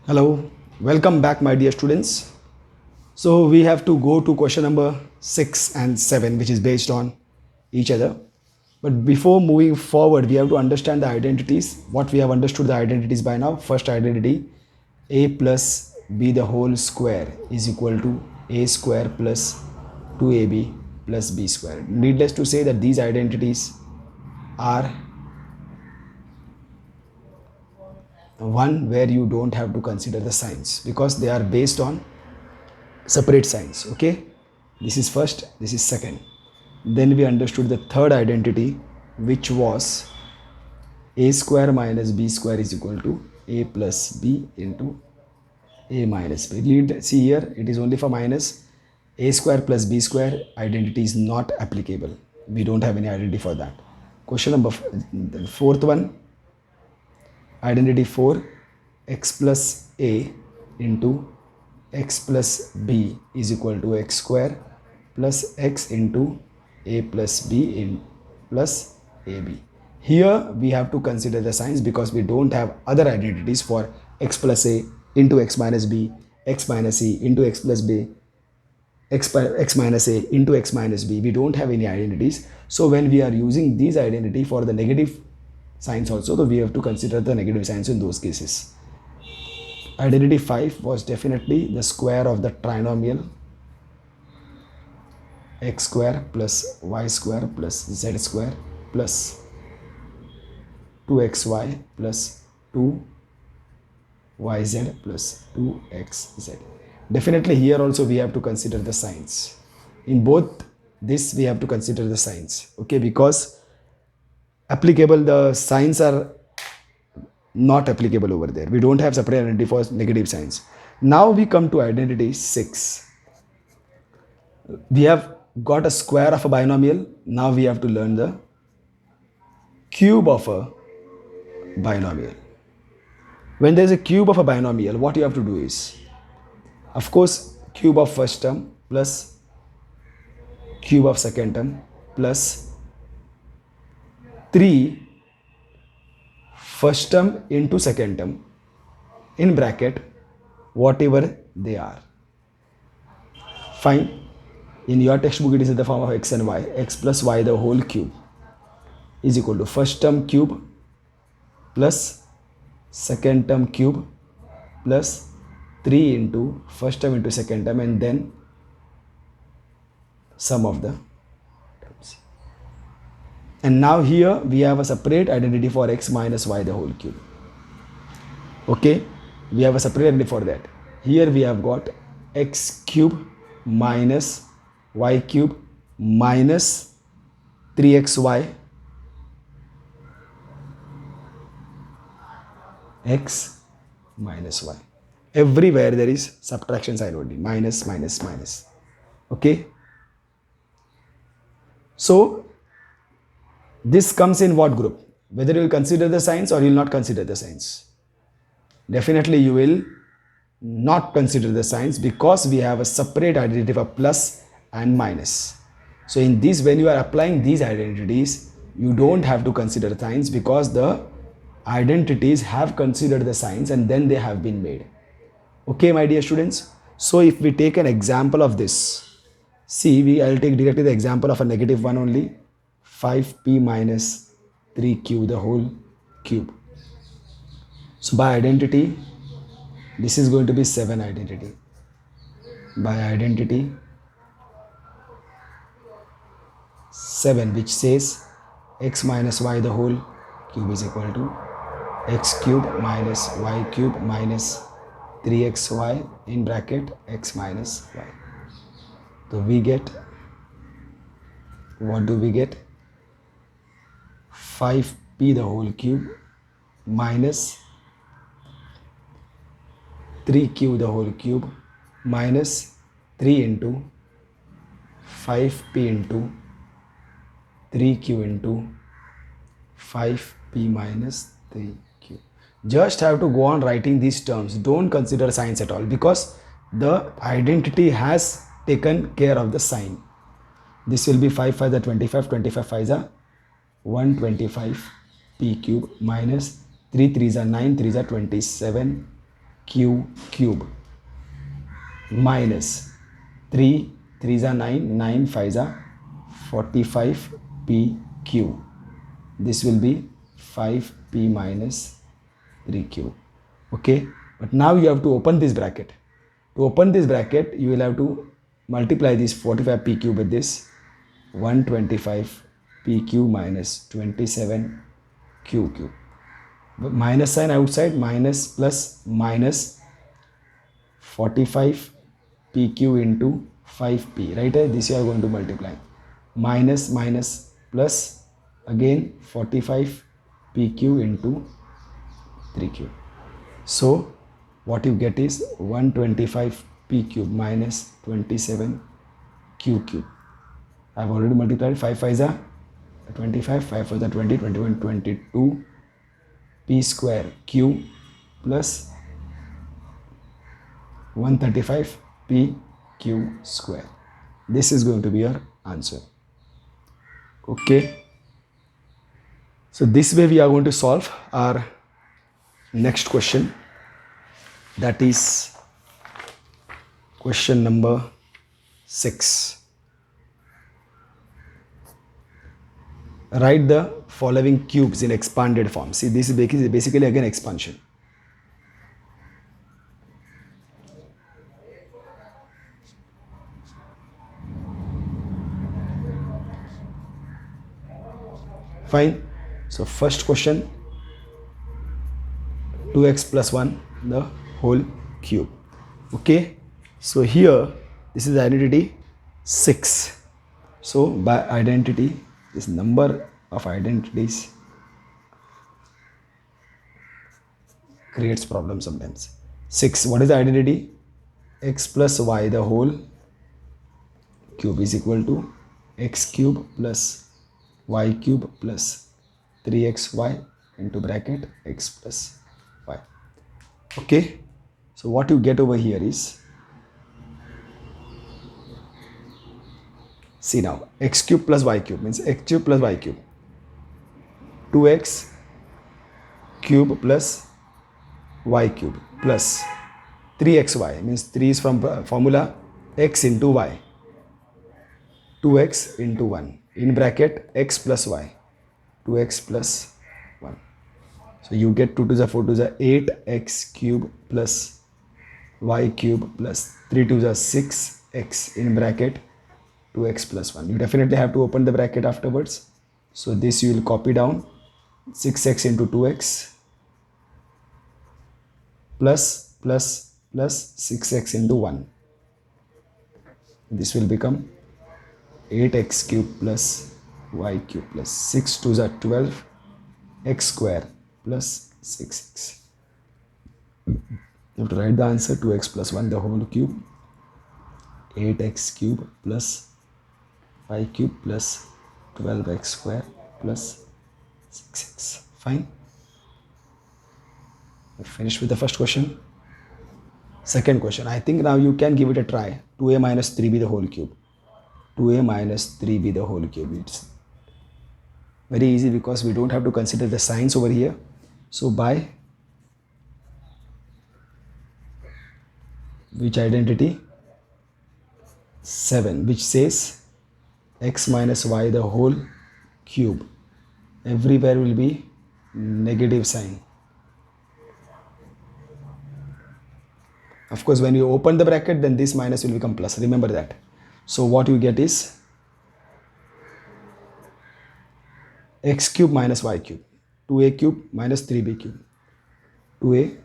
Hello, welcome back, my dear students. So, we have to go to question number 6 and 7, which is based on each other. But before moving forward, we have to understand the identities. What we have understood the identities by now. First identity, a plus b the whole square is equal to a square plus 2ab plus b square. Needless to say that these identities are one where you don't have to consider the signs because they are based on separate signs. Okay, this is first, this is second. Then we understood the third identity, which was a square minus b square is equal to a plus b into a minus b. See here, it is only for minus. A square plus b square identity is not applicable. We don't have any identity for that. Question number the fourth one, identity 4, x plus a into x plus b is equal to x square plus x into a plus b in plus ab. Here we have to consider the signs because we don't have other identities for x plus a into x minus b, x minus c into x plus b, x minus a into x minus b. We don't have any identities. So when we are using these identity for the negative signs also, so we have to consider the negative signs in those cases. Identity 5 was definitely the square of the trinomial x square plus y square plus z square plus 2xy plus 2yz plus 2xz. Definitely here also we have to consider the signs. In both this we have to consider the signs. Okay, because applicable the signs are not applicable over there. We don't have separate identity for negative signs. Now we come to identity 6. We have got a square of a binomial. Now we have to learn the cube of a binomial. When there is a cube of a binomial, what you have to do is, of course, cube of first term plus cube of second term plus 3 first term into second term in bracket whatever they are. Fine. In your textbook it is in the form of x and y. X plus y the whole cube is equal to first term cube plus second term cube plus 3 into first term into second term and then sum of the terms. And now here we have a separate identity for x minus y the whole cube. Okay, we have a separate identity for that. Here we have got x cube minus y cube minus 3xy x minus y. Everywhere there is subtraction sign only, minus minus minus. Okay, so this comes in what group? Whether you will consider the signs or you will not consider the signs. Definitely you will not consider the signs because we have a separate identity for plus and minus. So in this, when you are applying these identities, you don't have to consider signs because the identities have considered the signs and then they have been made. Okay, my dear students. So if we take an example of this, see, I'll take directly the example of a negative one only, 5p minus 3q the whole cube. So by identity, this is going to be 7 identity. By identity 7, which says x minus y the whole cube is equal to x cube minus y cube minus 3xy in bracket x minus y. So we get, what do we get? 5p the whole cube minus 3q the whole cube minus 3 into 5p into 3q into 5p minus 3q. Just have to go on writing these terms. Don't consider signs at all because the identity has taken care of the sign. This will be 5 5 the 25, 25 5 the 125 p cube minus 3 3s are 9, 3s are 27 q cube minus 3 3s are 9, 9 5s are 45pq. This will be 5p minus 3q. Okay, but now you have to open this bracket. To open this bracket, you will have to multiply this 45pq with this 125pq minus 27qq. Minus sign outside, minus plus minus 45 pq into 5p, right? This you are going to multiply. Minus minus plus again 45 pq into 3q. So what you get is 125 p cube minus 27 q cube. I have already multiplied. 5 5s are 25, 5 4s are 20, 21, 22 p square q plus 135 p q square. This is going to be your answer. Okay. So this way we are going to solve our next question. That is question number 6. Write the following cubes in expanded form. See, this is basically again expansion. Fine. So first question, 2x plus 1 the whole cube. Okay. So here this is identity 6. So by identity, this number of identities creates problem sometimes. 6. What is the identity? X plus y the whole cube is equal to x cube plus y cube plus 3xy into bracket x plus y. Okay. So what you get over here is, see now, x cube plus y cube means x cube plus y cube. 2x cube plus y cube plus 3xy means 3 is from formula x into y. 2x into 1 in bracket x plus y. 2x plus 1. So you get 2 to the 4 to the 8x cube plus y cube plus 3 to the 6x in bracket 2x plus 1. You definitely have to open the bracket afterwards. So this you will copy down, 6x into 2x plus 6x into 1. This will become 8x cube plus y cube plus 6 to the 12 x square plus 6x. You have to write the answer, 2x plus 1 the whole cube, 8x cube plus y cube plus 12x square plus 6x. Fine. We finished with the first question. Second question. I think now you can give it a try. 2a minus 3b the whole cube. 2a minus 3b the whole cube. It's very easy because we don't have to consider the signs over here. So by which identity? 7, which says x minus y the whole cube. Everywhere will be negative sign. Of course, when you open the bracket, then this minus will become plus. Remember that. So what you get is x cube minus y cube. 2a cube minus 3b cube. 2a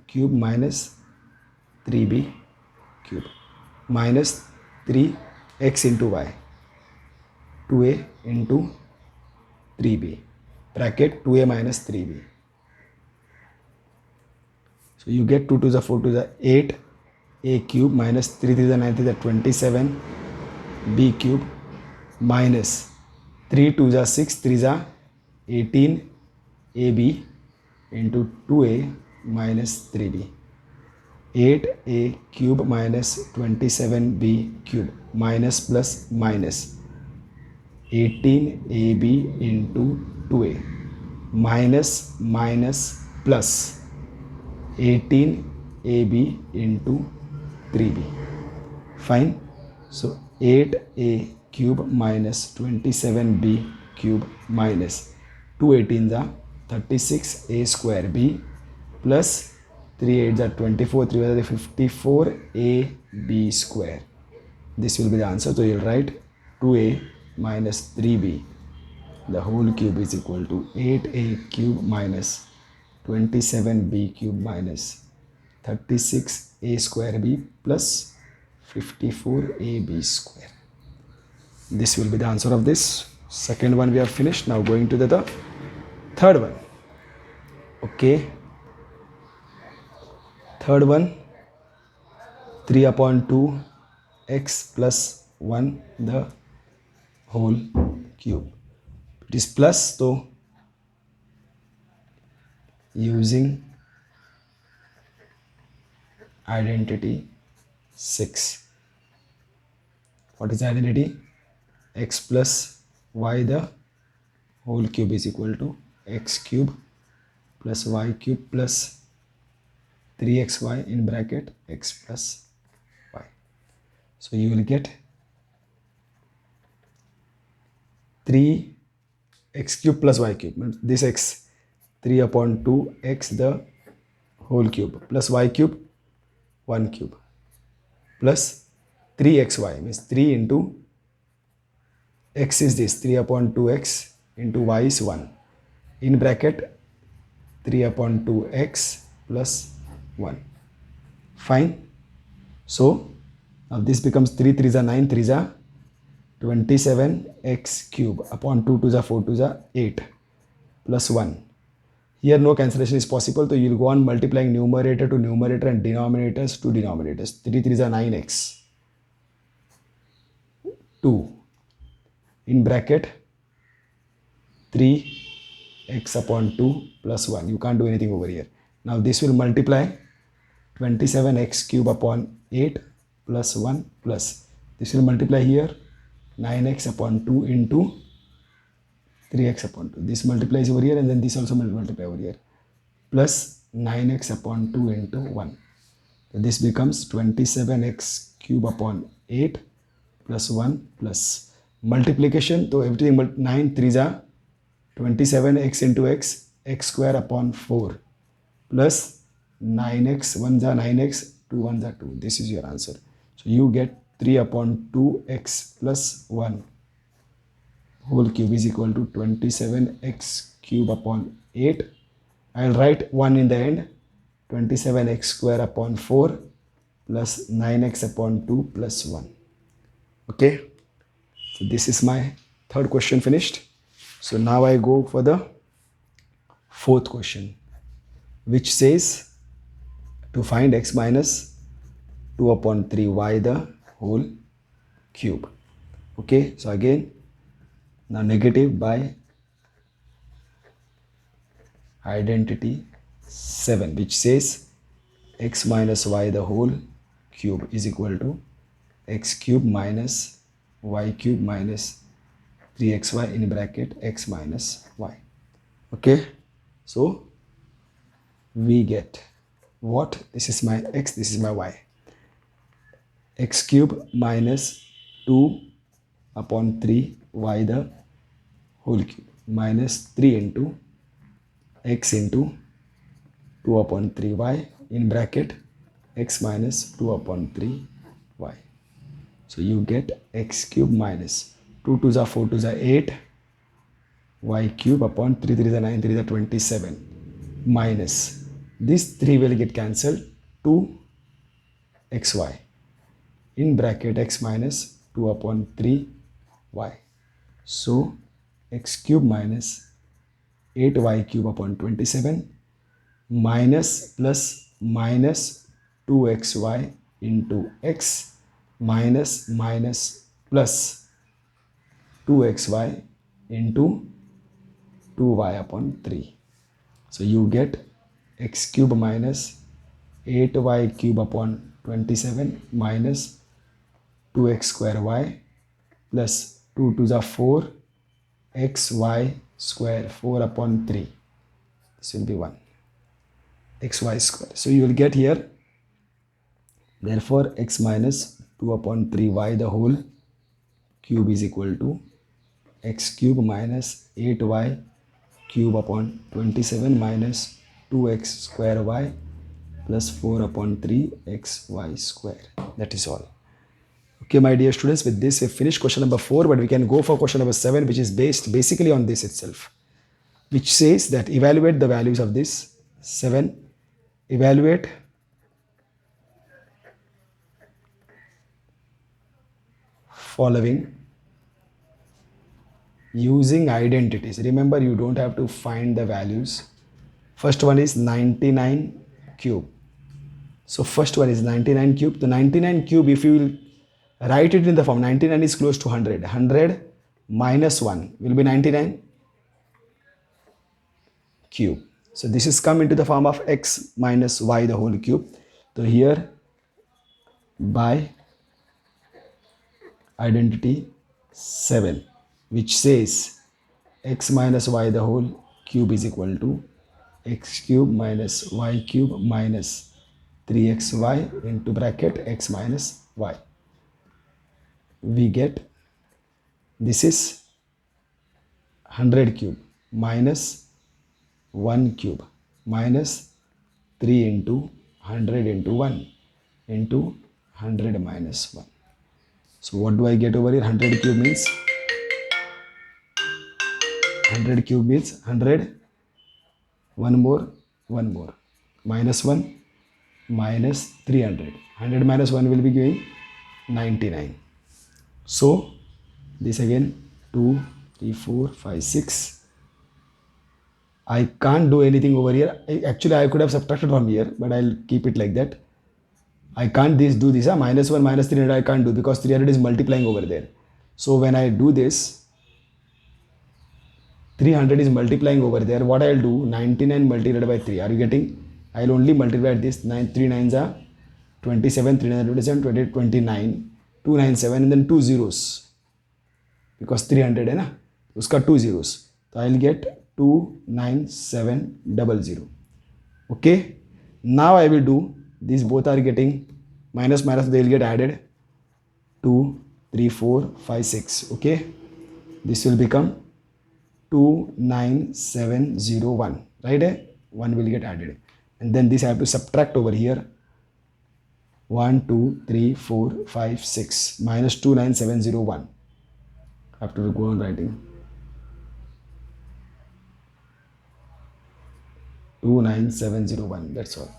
cube minus 3b cube minus 3x into y. 2a into 3b bracket 2a minus 3b. So you get 2 to the 4 to the 8 a cube minus 3 to the 9 to the 27 b cube minus 3 to the 6 3 the 18 ab into 2a minus 3b. 8a cube minus 27b cube minus plus minus 18ab into 2a minus minus plus 18 8ab into 3b. Fine. So 8a cube minus 27b cube minus 2 18s are 36a square b plus 3 8s are 24, 3 are 54ab square. This will be the answer. So you'll write 2a minus 3b the whole cube is equal to 8a cube minus 27b cube minus 36a square b plus 54ab square. This will be the answer of this. Second one we have finished. Now going to the third one. Okay. Third one, 3 upon 2 x plus 1 the whole cube. It is plus, so using identity 6. What is identity? X plus y the whole cube is equal to x cube plus y cube plus 3xy in bracket x plus y. So you will get 3x cube plus y cube. This x 3 upon 2 x the whole cube plus y cube 1 cube plus 3xy means 3 into x is this 3 upon 2x into y is 1 in bracket 3 upon 2x plus 1. Fine. So now this becomes 3 3s are 9, 3s are 27x cube upon 2 2s are 4 2s are 8 plus 1. Here no cancellation is possible, so you will go on multiplying numerator to numerator and denominators to denominators. 3 3s are 9x 2 in bracket 3x upon 2 plus 1. You can't do anything over here. Now this will multiply 27x cube upon 8 plus 1 plus this will multiply here 9x upon 2 into 3x upon 2. This multiplies over here and then this also multiply over here plus 9x upon 2 into 1. So this becomes 27x cube upon 8 plus 1 plus multiplication. So everything 9 3s are 27x into x square upon 4 plus 9x 1s are 9x 2 1s are 2. This is your answer. So you get 3 upon 2x plus 1 whole cube is equal to 27x cube upon 8. I will write 1 in the end. 27x square upon 4 plus 9x upon 2 plus 1. Okay. So this is my third question finished. So now I go for the fourth question, which says to find x minus 2 upon 3y the whole cube. Okay. So again, now negative by identity 7, which says x minus y the whole cube is equal to x cube minus y cube minus 3xy in bracket x minus y. Okay, so we get what? This is my x, this is my y. X cube minus 2 upon 3 y the whole cube minus 3 into x into 2 upon 3 y in bracket x minus 2 upon 3 y. So you get x cube minus 2 2s are 4 2s are 8 y cube upon 3 3s are 9 3s are 27 minus this 3 will get cancelled 2 xy in bracket x minus 2 upon 3 y. So x cube minus 8y cube upon 27 minus plus minus 2xy into x minus minus plus 2xy into 2y upon 3. So you get x cube minus 8y cube upon 27 minus 2x square y plus 2 2s are 4 xy square 4 upon 3. This will be 1 xy square. So you will get here Therefore x minus 2 upon 3y the whole cube is equal to x cube minus 8y cube upon 27 minus 2x square y plus 4 upon 3xy square. That is all. Okay, my dear students, with this we finished question number 4, but we can go for question number 7, which is based basically on this itself, which says that evaluate the values of this 7. Evaluate following using identities. Remember, you don't have to find the values. First one is 99 cube. So first one is 99 cube. The 99 cube, if you will write it in the form, 99 is close to 100. 100 minus 1 will be 99 cube. So this is come into the form of x minus y the whole cube. So here by identity 7, which says x minus y the whole cube is equal to x cube minus y cube minus 3xy into bracket x minus y. We get this is 100 cube minus 1 cube minus 3 into 100 into 1 into 100 minus 1. So what do I get over here? 100 cube means 100, one more, minus 1 minus 300. 100 minus 1 will be giving 99. So this again 2, 3, 4, 5, 6. I can't do anything over here. Actually, I could have subtracted from here, but I'll keep it like that. I can't do this. Minus 1 minus 300 I can't do because 300 is multiplying over there. So when I do this, 300 is multiplying over there. What I'll do, 99 multiplied by 3. Are you getting? I'll only multiply this. 3 9s are 27, 3 9 27, 28, 29, 297 and then 2 zeros. Because 300 है ना, उसका 2 zeros. So I'll get 29700. Okay. Now I will do, these both are getting minus, they will get added. 2, 3, 4, 5, 6. Okay. This will become 29701. Right? 1 will get added. And then this I have to subtract over here. 1, 2, 3, 4, 5, 6 minus 29701. I have to go on writing. 29701. That's all.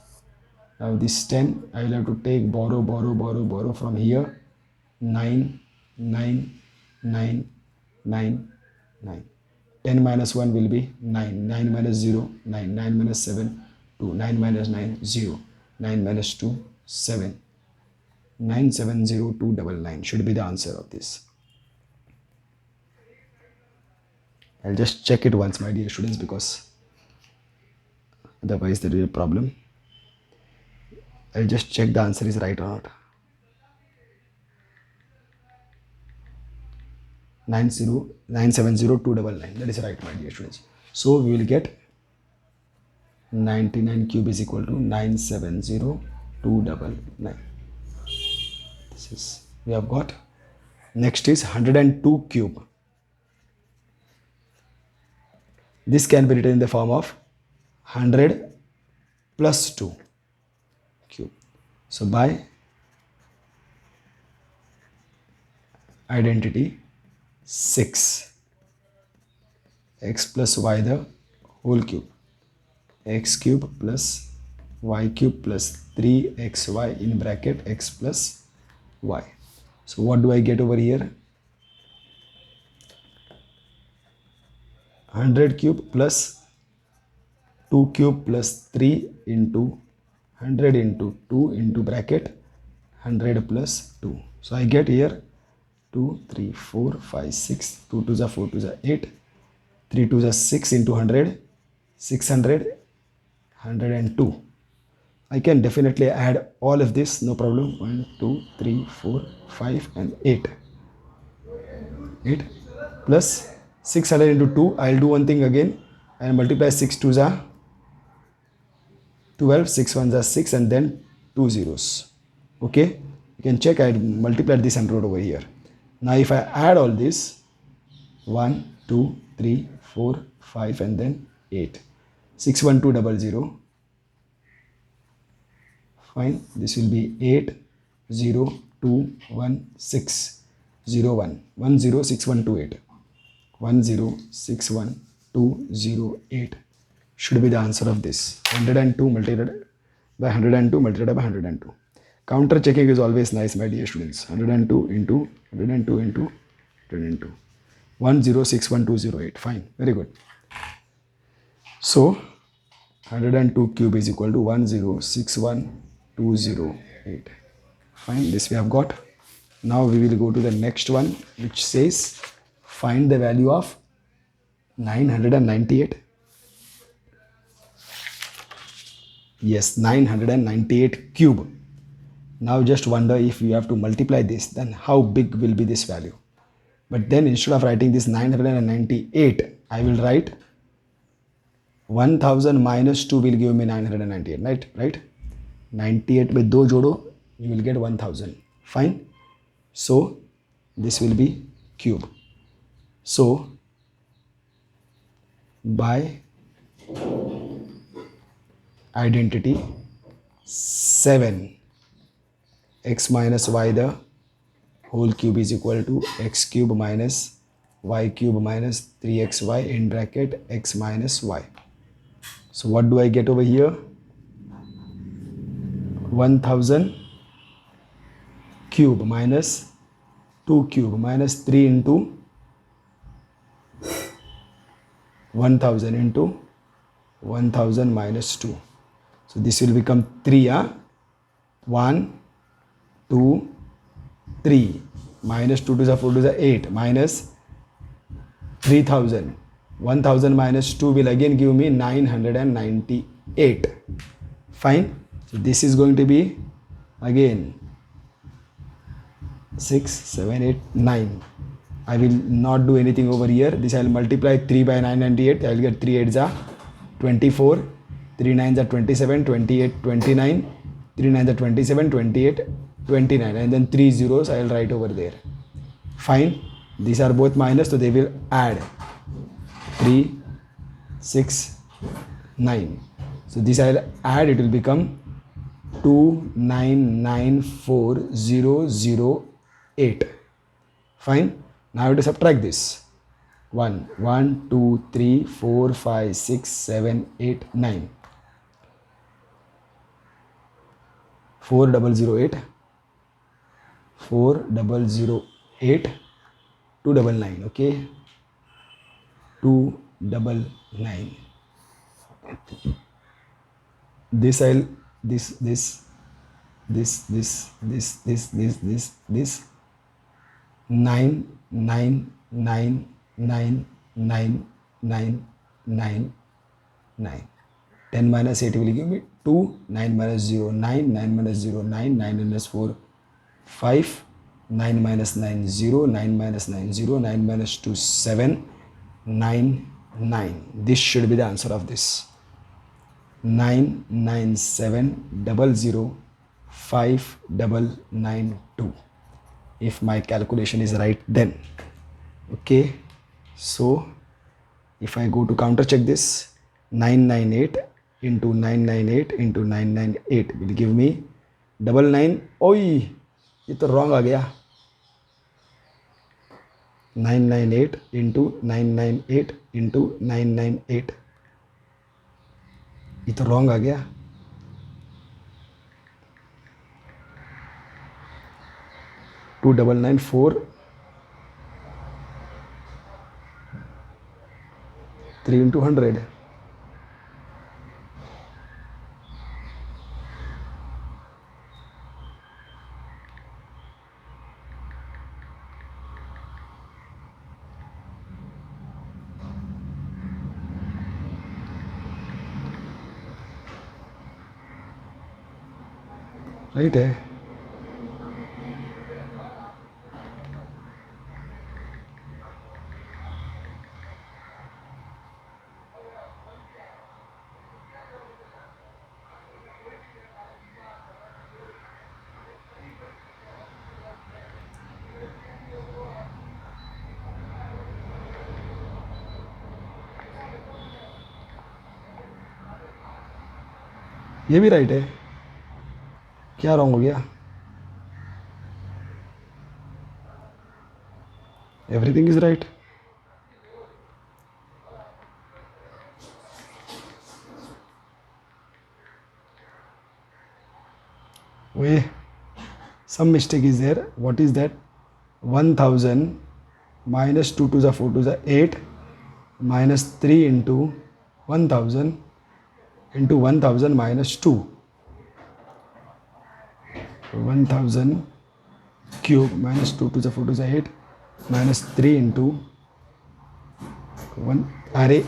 Now this 10 I will have to take borrow from here. 9, 9, 9, 9, 9. 10 minus 1 will be 9. 9 minus 0, 9. 9 minus 7, 2. 9 minus 9, 0. 9 minus 2, 7. 970299 should be the answer of this. I'll just check it once, my dear students, because otherwise there will be a problem. I'll just check the answer is right or not. 970299. That is right, my dear students. So we will get 99 cube is equal to 970299. This is, we have got. Next is 102 cube. This can be written in the form of 100 plus 2 cube. So by identity 6, x plus y the whole cube, x cube plus y cube plus 3xy in bracket x plus y. So what do I get over here? 100 cube plus 2 cube plus 3 into 100 into 2 into bracket 100 plus 2. So I get here 2, 3, 4, 5, 6, 2 2s are 4 2s are 8, 3 2s are 6 into 100, 600, 102. I can definitely add all of this, no problem. 1, 2, 3, 4, 5 and 8. 8 plus 600 into 2. I'll do one thing again and multiply 6 2s are 12, 6 1s are 6 and then 2 zeros. Okay, you can check. I multiplied this and wrote over here. Now if I add all this, 1 2 3 4 5 and then 8, 61200. Fine, this will be 8 0 2 1 6 0 1 1 0 6 1 2 8. 1061208 should be the answer of this. 102 multiplied by 102 multiplied by 102. Counter checking is always nice, my dear students. 102 into 102 into 102. 1061208. Fine, very good. So 102 cube is equal to 1061208. Fine, this we have got. Now we will go to the next one, which says find the value of 998. Yes, 998 cube. Now just wonder, if you have to multiply this, then how big will be this value? But then instead of writing this 998, I will write 1000 minus 2 will give me 998, right? 98 with 2 jodo, you will get 1000. Fine. So this will be cube. So by identity 7, x minus y the whole cube is equal to x cube minus y cube minus 3xy in bracket x minus y. So what do I get over here? 1000 cube minus 2 cube minus 3 into 1000 into 1000 minus 2. So this will become 3. 1 2 3 minus 2 to the 4 to the 8 minus 3000. 1000 minus 2 will again give me 998. Fine. So this is going to be again 6 7 8 9. I will not do anything over here. This I will multiply 3 by 998. I will get 3 8s are 24, 3 9s are 27, 28 29, 3 9s are 27, 28 29, and then 3 zeros I will write over there. Fine. These are both minus, so they will add 3 6 9. So this I will add, it will become 2994008. Fine. Now I have to subtract this. 1 1 2 3 4 5 6 7 8 9. 4008 4008 299. Okay, 299. This I'll this 9 9 9 9 9 9 9 9. 10 minus 8 will give me 2. 9 minus 0 9, 9 minus 0 9, 9 minus 4 5, 9 minus 9 0, 9 minus 9 0, 9 minus 2 7, 9 9. This should be the answer of this. 997005992, if my calculation is right then. Okay, so if I go to counter check this, 998 into 998 into 998 will give me 99. ओई, ये तो wrong आ गया. 998 into 998 into 998, ये तो wrong आ गया. 2994 3 into 100. Right है. ये भी राइट है, क्या रॉन्ग हो गया? Everything is right. Wait, some mistake is there. What is that? 1000 minus 2 to the 4 to the 8 minus 3 into 1000 into 1000 minus 2. 1000 cube minus 2 to the 4 to the 8 minus 3 into 1. Array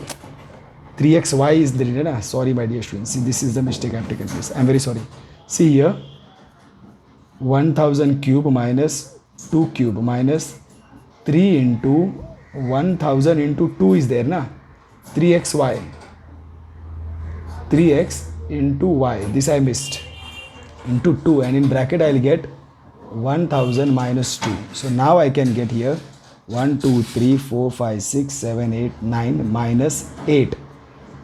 3xy is the na? Sorry my dear students. See, this is the mistake I have taken place. I am very sorry. See here. 1000 cube minus 2 cube minus 3 into 1000 into 2 is there na, 3xy, 3x into y, this I missed, into 2, and in bracket I'll get 1000 minus 2. So now I can get here 1 2 3 4 5 6 7 8 9 minus 8,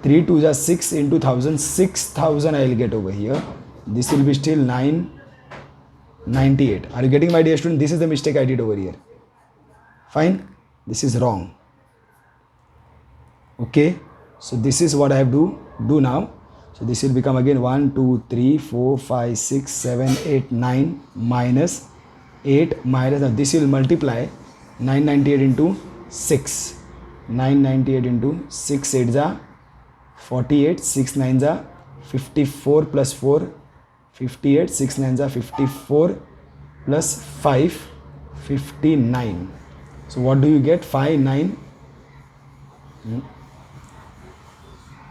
3 2 is 6 into 1000, 6000 I'll get over here. This will be still 998. Are you getting, my dear student? This is the mistake I did over here. Fine, this is wrong. Okay, so this is what I have to do now. So this will become again 1 2 3 4 5 6 7 8 9 minus 8 minus, now this will multiply 998 into 6, 998 into 6 8 is 48, 6 9 is 54 plus 4 58, 6 9 is 54 plus 5 59. So what do you get? 5 9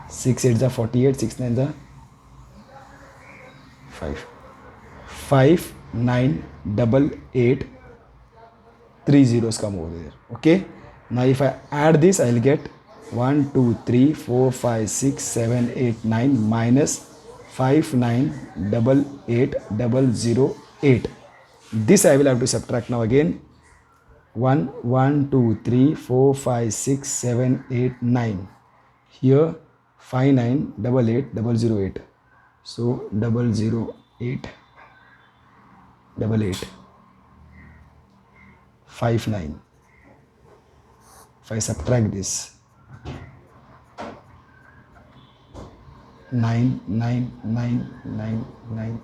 6 8 is 48, 6 9 is 5 5 9 8 8, 3 zeros come over there. Okay, now if I add this I'll get 1 2 3 4 5 6 7 8 9 minus 5 9 8 8 0 8. This I will have to subtract now again. 1 1 2 3 4 5 6 7 8 9. Here 5 9 8 8 0 8. So 0 8 8 8 5 9. If I subtract this, 9 9 9 9 9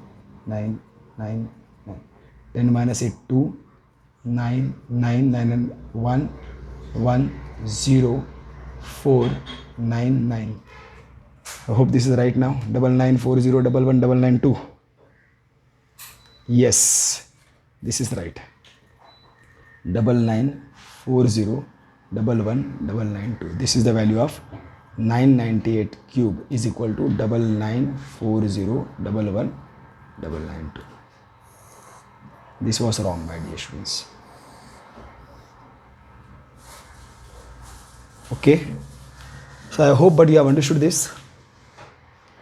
9 9 9, 10 minus 8 2, 9 9 9 and 1 1 0 4 9 9. I hope this is right now. 9940 11 992. Yes, this is right. 9940 11 992. This is the value of 998 cube is equal to 9940 11 992. This was wrong, my dear students. Okay, so I hope but you have understood this.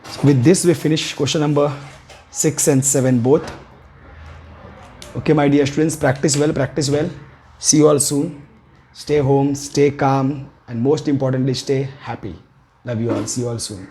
So with this we finish question number 6 and 7 both. Okay, my dear students, practice well, practice well. See you all soon. Stay home, stay calm, and most importantly stay happy. Love you all. See you all soon.